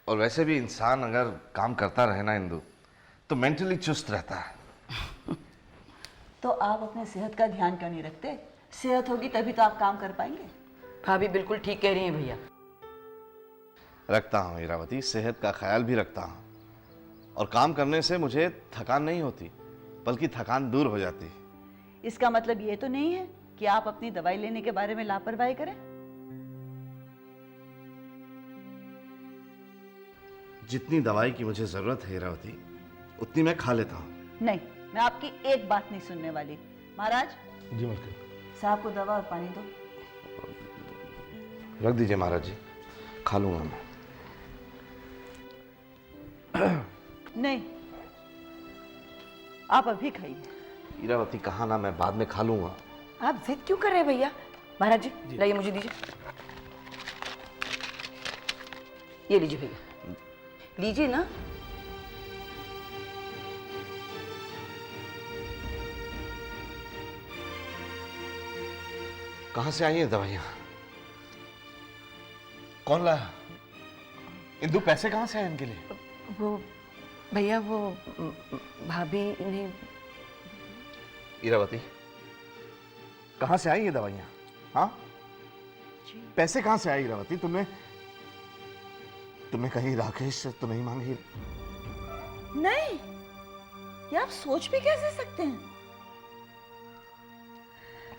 और वैसे भी इंसान अगर काम करता रहे ना इंदु, तो मेंटली चुस्त रहता है। तो आप अपने सेहत का ध्यान क्यों नहीं रखते? सेहत होगी तभी तो आप काम कर पाएंगे। भाभी बिल्कुल ठीक कह रही हैं भैया। रखता हूँ हीरावती, सेहत का ख्याल भी रखता हूँ, और काम करने से मुझे थकान नहीं होती, बल्कि थकान दूर हो जाती है। इसका मतलब ये तो नहीं है कि आप अपनी दवाई लेने के बारे में लापरवाही करें। जितनी दवाई की मुझे जरूरत है हीरावती, उतनी मैं खा लेता हूँ। नहीं, मैं आपकी एक बात नहीं सुनने वाली। महाराज जी मलकिन। साहब को दवा और पानी दो। रख दीजिए महाराज जी, खा लूंगा मैं। नहीं, आप अभी खाइए। हीरावती कहा ना, मैं बाद में खा लूंगा। आप जिद क्यों कर रहे हैं भैया? महाराज जी लाइए, मुझे दीजिए। ये लीजिए भैया, लीजिए ना। कहां से आई है दवाइयां? कौन लाया? इंदु, पैसे कहां से आए इनके लिए? वो भैया, वो भाभी ने। हीरावती, कहां से आई ये दवाइयां? हाँ, पैसे कहां से आई हीरावती? तुमने कहीं राकेश से तो नहीं मांगी? नहीं, ये आप सोच भी कैसे सकते हैं?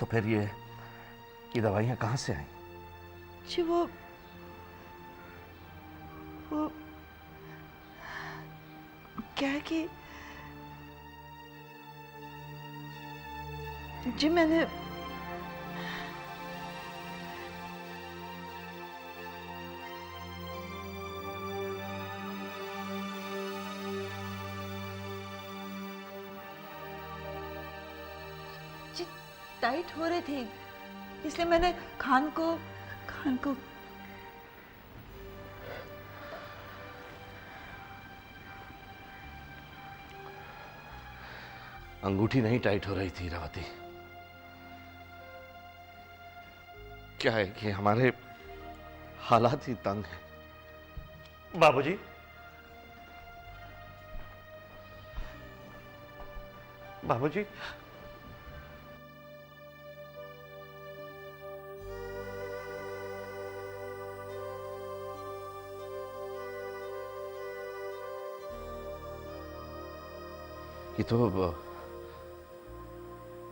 तो फिर ये दवाइयां कहां से आई? जी वो क्या है कि जी मैंने जी टाइट हो रही थी, इसलिए मैंने खान को अंगूठी नहीं टाइट हो रही थी हीरावती। क्या है कि हमारे हालात ही तंग हैं। बाबूजी, बाबूजी, ये तो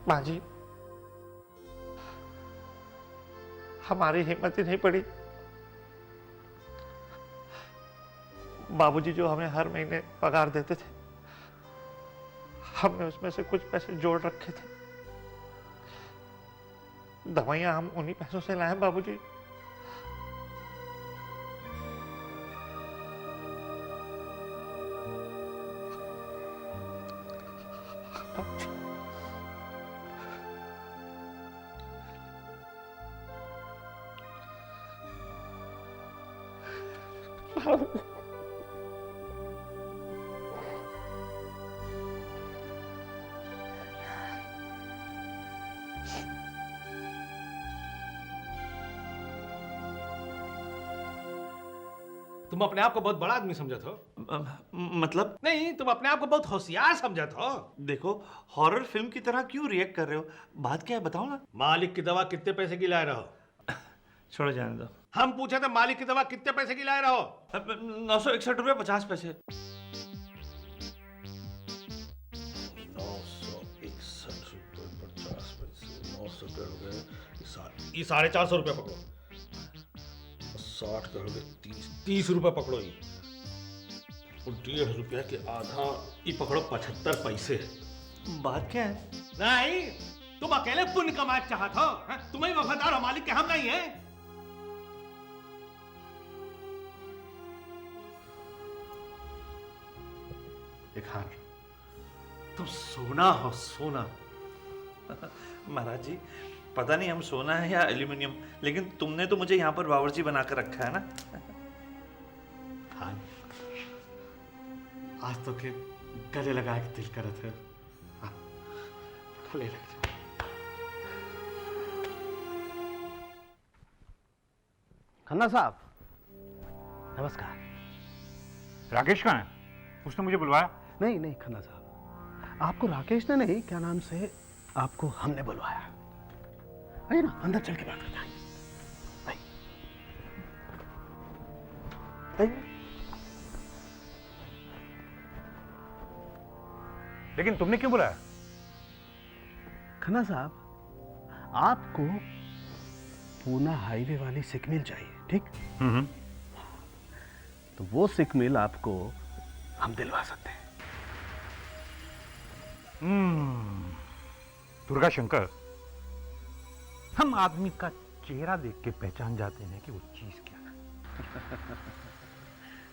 माँ जी, हमारी हिम्मत ही नहीं पड़ी। बाबूजी जो हमें हर महीने पगार देते थे, हमने उसमें से कुछ पैसे जोड़ रखे थे। दवाइयां हम उन्हीं पैसों से लाए बाबूजी। तुम अपने आप को बहुत बड़ा आदमी समझत हो? मतलब? नहीं, तुम अपने आप को बहुत होशियार समझत हो। देखो, हॉरर फिल्म की तरह क्यों रिएक्ट कर रहे हो? बात क्या है बताओ ना। मालिक की दवा कितने पैसे की लाए रहो? छोड़ो, जाने दो। हम पूछे थे मालिक की दवा कितने पैसे की लाए रहो? 961 रुपये 50 पैसे। 961 रुपये 50 पैसे, 900 के हो गए, ये 450 रुपये पकड़ो। 60 के हो गए 30 रुपये पकड़ो ये, और 1.5 रुपया के आधा ये पकड़ो 75 पैसे। बात क्या है? नहीं, तुम अकेले पुण्य कमाना चाहत हो? तुम्हें वफादार हो मालिक के, हम नहीं है। एक हार, तुम सोना हो, सोना। महाराज जी, पता नहीं हम सोना है या एल्यूमिनियम, लेकिन तुमने तो मुझे यहाँ पर बावर्ची बनाकर रखा है ना। खान, आज तो के गले लगा के दिल करत है। हाँ, गले लग जा। खन्ना साहब, नमस्कार। राकेश कहाँ है? उसने मुझे बुलवाया। नहीं नहीं खन्ना साहब, आपको राकेश ने नहीं, क्या नाम से, आपको हमने बुलवाया। आइए ना, अंदर चल के बात करते हैं। आइए। आइए। लेकिन तुमने क्यों बुलाया? खन्ना साहब, आपको पूना हाईवे वाली सिक मिल चाहिए, ठीक? तो वो सिक मिल आपको हम दिलवा सकते हैं। दुर्गा शंकर, हम आदमी का चेहरा देख के पहचान जाते हैं कि वो चीज क्या है।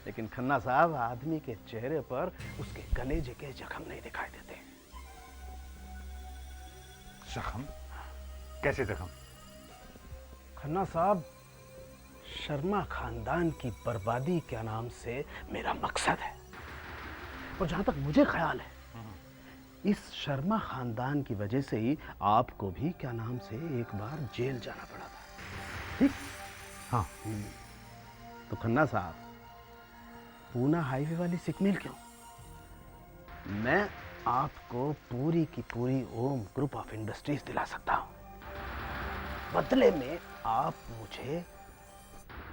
लेकिन खन्ना साहब, आदमी के चेहरे पर उसके कलेजे के जख्म नहीं दिखाई देते। जख्म? कैसे जख्म? खन्ना साहब, शर्मा खानदान की बर्बादी क्या नाम से मेरा मकसद है। और जहां तक मुझे ख्याल है, इस शर्मा खानदान की वजह से ही आपको भी क्या नाम से एक बार जेल जाना पड़ा था, ठीक? हाँ। तो खन्ना साहब, पूना हाईवे वाली सिकमेल क्यों? मैं आपको पूरी की पूरी ओम ग्रुप ऑफ इंडस्ट्रीज दिला सकता हूं। बदले में आप मुझे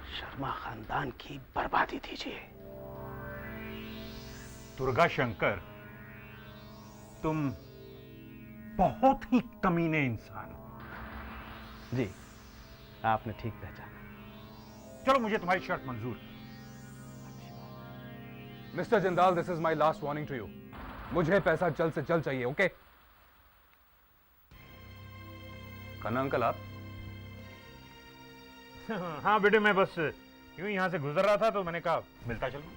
शर्मा खानदान की बर्बादी दीजिए। दुर्गा शंकर, तुम बहुत ही कमीने इंसान हो। जी, आपने ठीक पहचाना। चलो, मुझे तुम्हारी शर्त मंजूर है। Mister Jindal, this is my last warning to you. मुझे पैसा जल्द से जल्द चाहिए, ओके? खन्ना अंकल, आप? हाँ बेटे, मैं बस यूं ही यहां से गुजर रहा था तो मैंने कहा मिलता चलूं।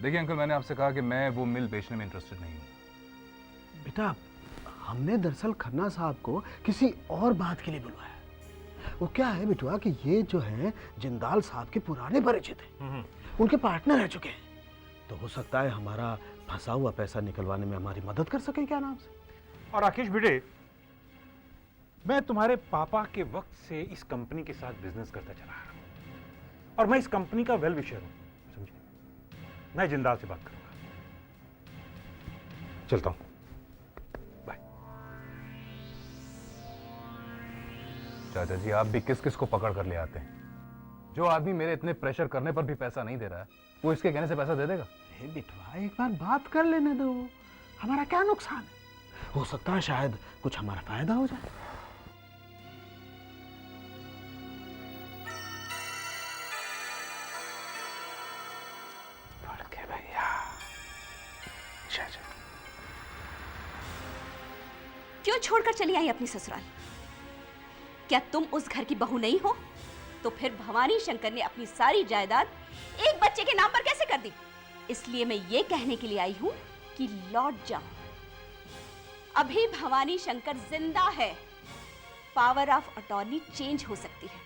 देखिए अंकल, मैंने आपसे कहा कि मैं वो मिल बेचने में इंटरेस्टेड नहीं हूं। बेटा, हमने दरअसल खन्ना साहब को किसी और बात के लिए बुलवाया। वो क्या है बिटुआ कि ये जो है जिंदाल साहब के पुराने परिचित हैं, उनके पार्टनर रह चुके हैं। तो हो सकता है हमारा फंसा हुआ पैसा निकलवाने में हमारी मदद कर सके, क्या नाम से। और राकेश बेटे, मैं तुम्हारे पापा के वक्त से इस कंपनी के साथ बिजनेस करता चला आ रहा हूं, और मैं इस कंपनी का वेल विशर हूं, समझे? मैं जिंदाल से बात करूंगा। चलता हूं, बाय। चाचा जी, आप भी किस किस को पकड़ कर ले आते हैं? जो आदमी मेरे इतने प्रेशर करने पर भी पैसा नहीं दे रहा है, वो इसके कहने से पैसा दे देगा? बिटवा, एक बार बात कर लेने दो, हमारा क्या नुकसान है? हो सकता है शायद कुछ हमारा फायदा हो जाए। भैया, क्यों छोड़कर चली आई अपनी ससुराल? क्या तुम उस घर की बहू नहीं हो? तो फिर भवानी शंकर ने अपनी सारी जायदाद एक बच्चे के नाम पर कैसे कर दी? इसलिए मैं ये कहने के लिए आई हूं कि लौट जाओ। अभी भवानी शंकर जिंदा है। पावर ऑफ अटॉर्नी चेंज हो सकती है।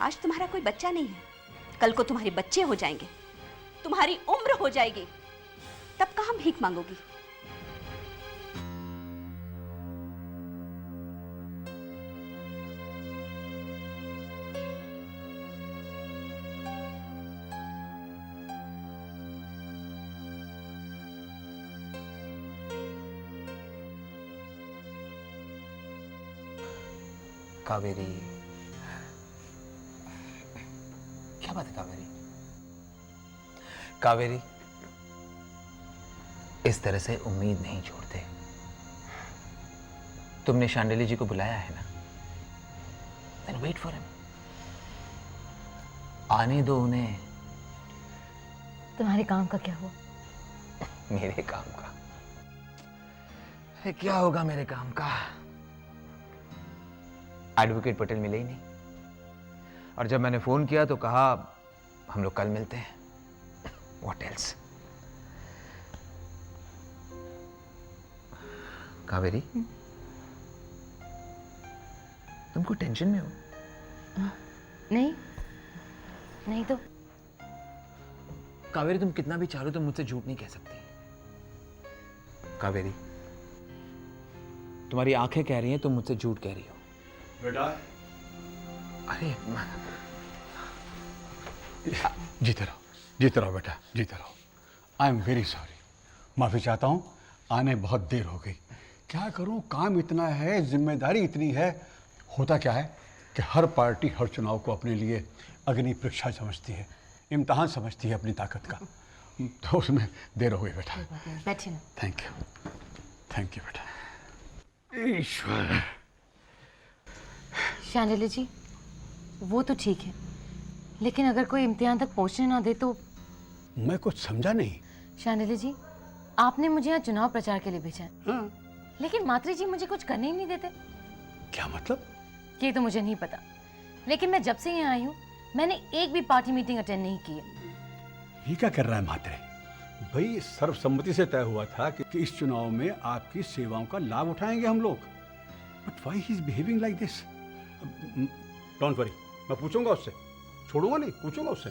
आज तुम्हारा कोई बच्चा नहीं है, कल को तुम्हारे बच्चे हो जाएंगे, तुम्हारी उम्र हो जाएगी, तब कहां भीख मांगोगी? कावेरी, क्या बात है कावेरी? कावेरी, इस तरह से उम्मीद नहीं छोड़ते। तुमने शांडिली जी को बुलाया है ना? Then wait for him. आने दो उन्हें। तुम्हारे काम का क्या हुआ? मेरे काम का? क्या होगा मेरे काम का? एडवोकेट पटेल मिले ही नहीं, और जब मैंने फोन किया तो कहा हम लोग कल मिलते हैं। What else? कावेरी, तुम कोई टेंशन में हो? नहीं, नहीं तो। कावेरी, तुम कितना भी चाहो तुम मुझसे झूठ नहीं कह सकती। कावेरी, तुम्हारी आंखें कह रही हैं तुम मुझसे झूठ कह रही हो। बेटा, अरे जीते रहो, जीते रहो बेटा, जीते रहो। आई एम वेरी सॉरी, माफ़ी चाहता हूँ, आने बहुत देर हो गई। क्या करूँ, काम इतना है, जिम्मेदारी इतनी है। होता क्या है कि हर पार्टी हर चुनाव को अपने लिए अग्नि परीक्षा समझती है, इम्तहान समझती है अपनी ताकत का, तो उसमें देर हो गई बेटा। बैठिए ना। थैंक यू बेटा। ईश्वर। शांडिल्य जी, वो तो ठीक है, लेकिन अगर कोई इम्तिहान तक पहुंचने ना दे तो? मैं कुछ समझा नहीं। शांडिल्य जी, आपने मुझे यहाँ चुनाव प्रचार के लिए भेजा है। हाँ। लेकिन मात्री जी मुझे कुछ करने ही नहीं देते। क्या मतलब? ये तो मुझे नहीं पता, लेकिन मैं जब से यहाँ आई हूँ मैंने एक भी पार्टी मीटिंग अटेंड नहीं की है। ये क्या कर रहा है मात्रे? भाई सर्वसम्मति से तय हुआ था कि इस चुनाव में आपकी सेवाओं का लाभ उठाएंगे हम लोग। But why he is behaving like this? Don't worry, मैं पूछूंगा उससे, छोड़ूंगा नहीं, पूछूंगा उससे।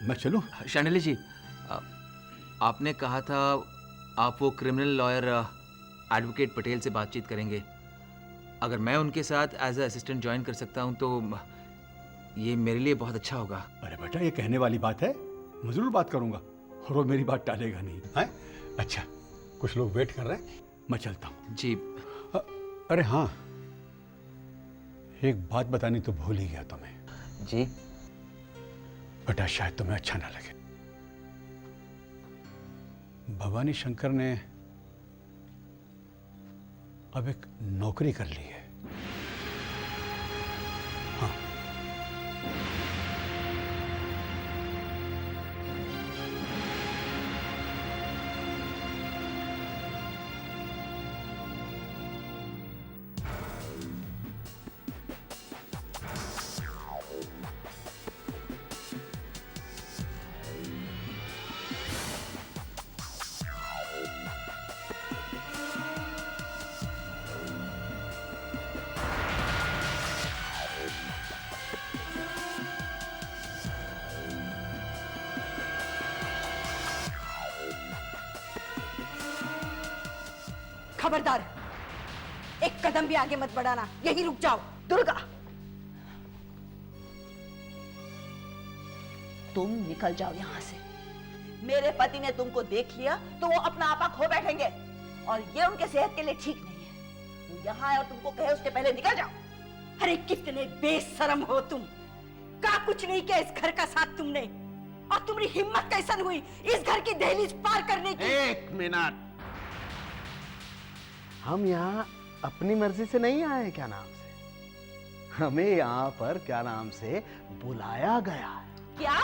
मैं चलूं? शांडिल्य जी, आपने कहा था आप वो क्रिमिनल लॉयर एडवोकेट पटेल से बातचीत करेंगे। अगर मैं उनके साथ एज अ असिस्टेंट ज्वाइन कर सकता हूं तो ये मेरे लिए बहुत अच्छा होगा। अरे बेटा, ये कहने वाली बात है, मैं जरूर बात करूंगा और वो मेरी बात टालेगा नहीं है। अच्छा, कुछ लोग वेट कर रहे हैं, मैं चलता हूँ। जी। अरे हाँ, एक बात बतानी तो भूल ही गया तुम्हें। जी? बेटा शायद तुम्हें अच्छा ना लगे, भवानी शंकर ने अब एक नौकरी कर ली है। हाँ। खबरदार, एक कदम भी आगे मत बढ़ाना, यहीं रुक जाओ। दुर्गा, तुम निकल जाओ यहां से। मेरे पति ने तुमको देख लिया तो वो अपना आपा खो बैठेंगे और ये उनके सेहत के लिए ठीक नहीं है। वो यहाँ आए और तुमको कहे उसके पहले निकल जाओ। अरे कितने बेशरम हो तुम, का कुछ नहीं किया इस घर का साथ तुमने, और तुम्हारी हिम्मत कैसन हुई इस घर की दहलीज पार करने की? एक मिनट, हम यहाँ अपनी मर्जी से नहीं आए, क्या नाम से हमें यहाँ पर क्या नाम से बुलाया गया है। क्या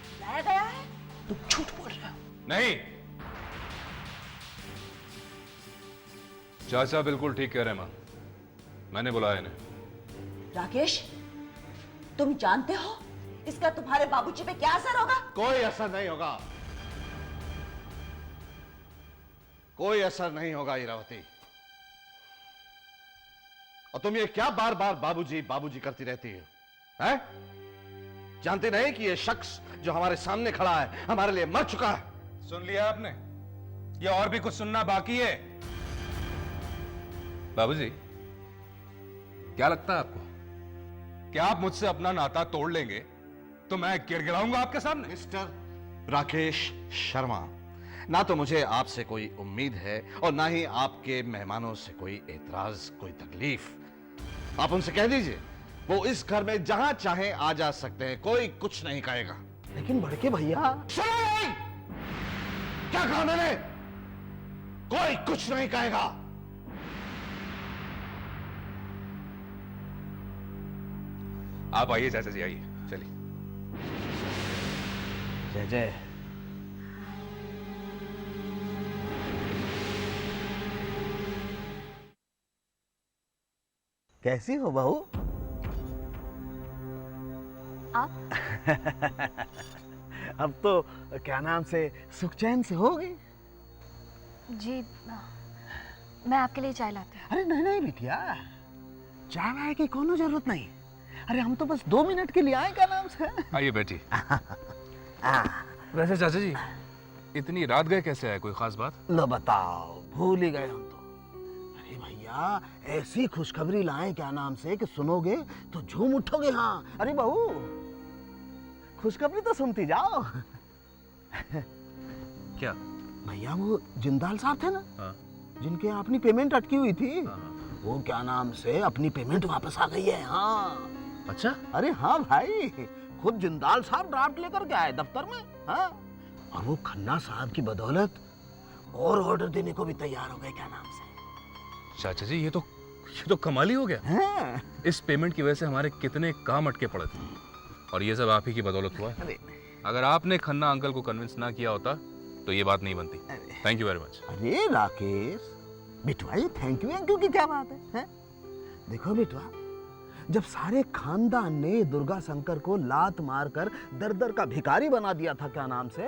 बुलाया गया है? तुम झूठ बोल रहे हो। नहीं, चाचा बिल्कुल ठीक कह रहे हैं मां, मैंने बुलाया इन्हें। राकेश, तुम जानते हो इसका तुम्हारे बाबूजी पे क्या असर होगा? कोई असर नहीं होगा, कोई असर नहीं होगा इरावती। और तुम ये क्या बार बार बाबूजी बाबूजी करती रहती हो, हैं? जानते नहीं कि ये शख्स जो हमारे सामने खड़ा है हमारे लिए मर चुका है? सुन लिया आपने? ये और भी कुछ सुनना बाकी है? बाबूजी, क्या लगता है आपको कि आप मुझसे अपना नाता तोड़ लेंगे तो मैं गिड़गिड़ाऊंगा आपके सामने? मिस्टर राकेश शर्मा, ना तो मुझे आपसे कोई उम्मीद है और ना ही आपके मेहमानों से कोई एतराज, कोई तकलीफ। आप उनसे कह दीजिए वो इस घर में जहां चाहे आ जा सकते हैं, कोई कुछ नहीं कहेगा। लेकिन बड़के भैया। सुनो नहीं, क्या कहा मैंने? कोई कुछ नहीं कहेगा। आप आइए चाचा जी, आइए, चलिए। जय जय। कैसी हो बहू? आप? अब तो क्या नाम से सुख चैन से होगी। जी, मैं आपके लिए चाय लाती हूँ। अरे नहीं नहीं बिटिया, चाय वाय की कोनो जरूरत नहीं। अरे हम तो बस 2 मिनट के लिए आए, क्या नाम से। आइए बैठिए। वैसे चाचा जी, इतनी रात गए कैसे आए, कोई खास बात? लो बताओ, भूल ही गए हम तो। अरे भैया, ऐसी खुशखबरी लाए क्या नाम से कि सुनोगे तो झूम उठोगे। हाँ, अरे बहू, खुशखबरी तो सुनती जाओ। क्या? भैया वो जिंदाल साहब थे ना, हाँ। जिनके यहाँ अपनी पेमेंट अटकी हुई थी, हाँ। वो क्या नाम से अपनी पेमेंट वापस आ गई है। हाँ। अच्छा? अरे हाँ भाई, खुद जिंदाल साहब ड्राफ्ट लेकर के आए दफ्तर में। हाँ। और वो खन्ना साहब की बदौलत और ऑर्डर देने को भी तैयार हो गए, क्या नाम से। चाचा जी, ये तो कमाल ही हो गया। हाँ। इस पेमेंट की वजह से हमारे कितने काम अटके पड़े थे, और ये सब आप ही की बदौलत हुआ है। अगर आपने खन्ना अंकल को कन्विंस ना किया होता तो ये बात नहीं बनती। Thank you very much. अरे राकेश बिटवा, ये थैंक यू की क्या बात है? देखो बिटवा, जब सारे खानदान ने दुर्गा शंकर को लात मारकर दर दर का भिखारी बना दिया था, क्या नाम से,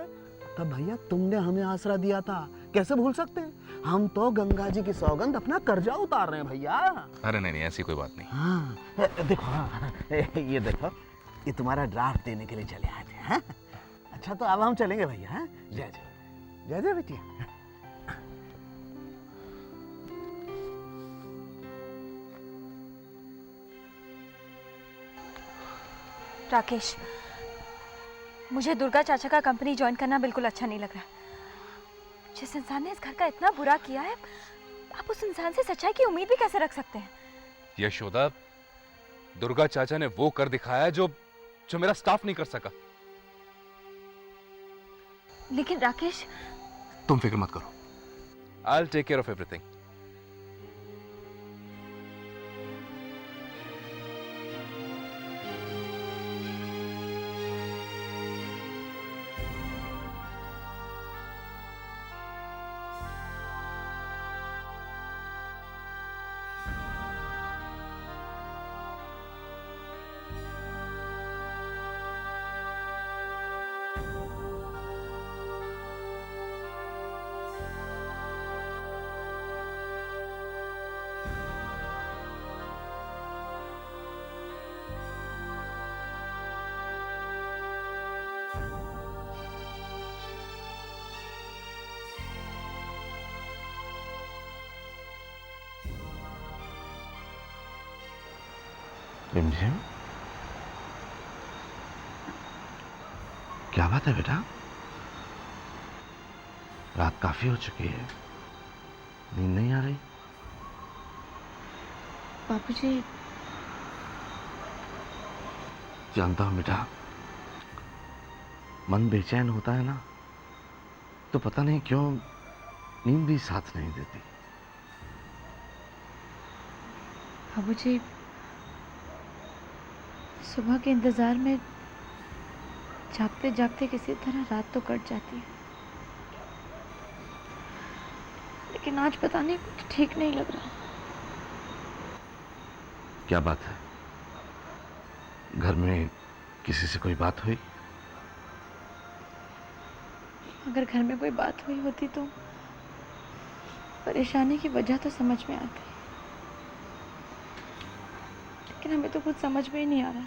तब भैया तुमने हमें आसरा दिया था। कैसे भूल सकते हैं? हम तो गंगा जी की सौगंध अपना कर्जा उतार रहे हैं भैया। अरे नहीं, ऐसी कोई बात नहीं। हाँ, देखो हाँ, ये देखो, ये तुम्हारा ड्राफ्ट देने के लिए चले आए थे। हाँ? अच्छा तो अब हम चलेंगे भैया। हाँ? जय जय जय जय बेटिया। राकेश, मुझे दुर्गा चाचा का कंपनी ज्वाइन करना बिल्कुल अच्छा नहीं लग रहा। जिस इंसान ने इस घर का इतना बुरा किया है, आप उस इंसान से सच्चाई की उम्मीद भी कैसे रख सकते हैं? यशोदा, दुर्गा चाचा ने वो कर दिखाया जो मेरा स्टाफ नहीं कर सका। लेकिन राकेश, तुम फिक्र मत करो, I'll take care of everything. रिमझिम, क्या बात है बेटा? रात काफी हो चुकी है, नींद नहीं आ रही? बाबूजी, जानता हूं बेटा, मन बेचैन होता है ना, तो पता नहीं क्यों नींद भी साथ नहीं देती। बाबूजी, सुबह के इंतजार में जागते जागते किसी तरह रात तो कट जाती है, लेकिन आज पता नहीं कुछ ठीक नहीं लग रहा। क्या बात है? घर में किसी से कोई बात हुई? अगर घर में कोई बात हुई होती तो परेशानी की वजह तो समझ में आती, लेकिन हमें तो कुछ समझ में ही नहीं आ रहा।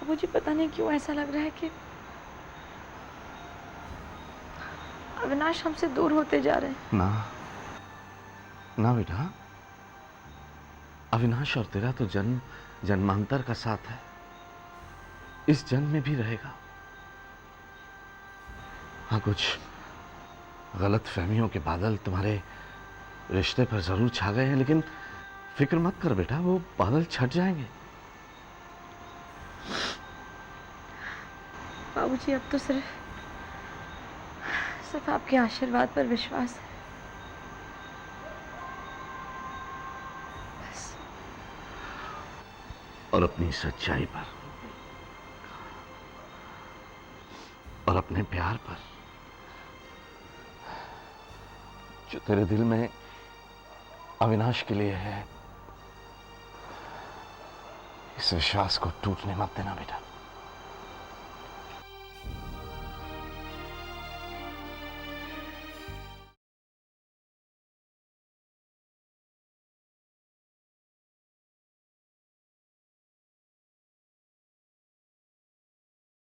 मुझे पता नहीं क्यों ऐसा लग रहा है कि अविनाश हमसे दूर होते जा रहे हैं। ना ना बेटा, अविनाश और तेरा तो जन्म जन्मांतर का साथ है, इस जन्म में भी रहेगा। हाँ, कुछ गलत फहमियों के बादल तुम्हारे रिश्ते पर जरूर छा गए हैं, लेकिन फिक्र मत कर बेटा, वो बादल छट जाएंगे। बाबूजी, अब तो सिर्फ आपके आशीर्वाद पर विश्वास है, बस। और अपनी सच्चाई पर और अपने प्यार पर, जो तेरे दिल में अविनाश के लिए है, इस विश्वास को टूटने मत देना बेटा।